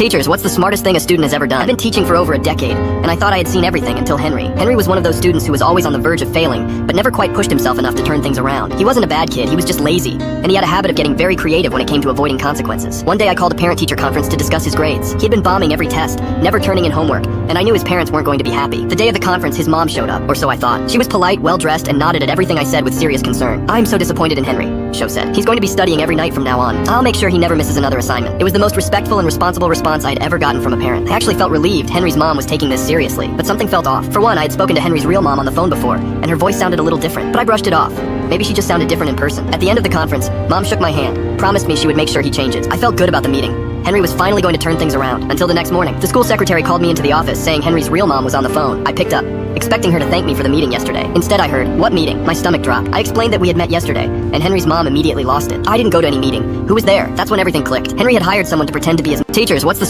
Teachers, what's the smartest thing a student has ever done? I've been teaching for over a decade, and I thought I had seen everything until Henry. Henry was one of those students who was always on the verge of failing, but never quite pushed himself enough to turn things around. He wasn't a bad kid, he was just lazy, and he had a habit of getting very creative when it came to avoiding consequences. One day I called a parent-teacher conference to discuss his grades. He had been bombing every test, never turning in homework, and I knew his parents weren't going to be happy. The day of the conference, his mom showed up, or so I thought. She was polite, well-dressed, and nodded at everything I said with serious concern. "I'm so disappointed in Henry," Sho said. "He's going to be studying every night from now on. I'll make sure he never misses another assignment." It was the most respectful and responsible response I had ever gotten from a parent. I actually felt relieved Henry's mom was taking this seriously, but something felt off. For one, I had spoken to Henry's real mom on the phone before, and her voice sounded a little different, but I brushed it off. Maybe she just sounded different in person. At the end of the conference, Mom shook my hand, promised me she would make sure he changes. I felt good about the meeting. Henry was finally going to turn things around, until the next morning. The school secretary called me into the office saying Henry's real mom was on the phone. I picked up, expecting her to thank me for the meeting yesterday. Instead I heard, "What meeting?" My stomach dropped. I explained that we had met yesterday, and Henry's mom immediately lost it. I didn't go to any meeting. Who was there? That's when everything clicked. Henry had hired someone to pretend to be his teachers. What's the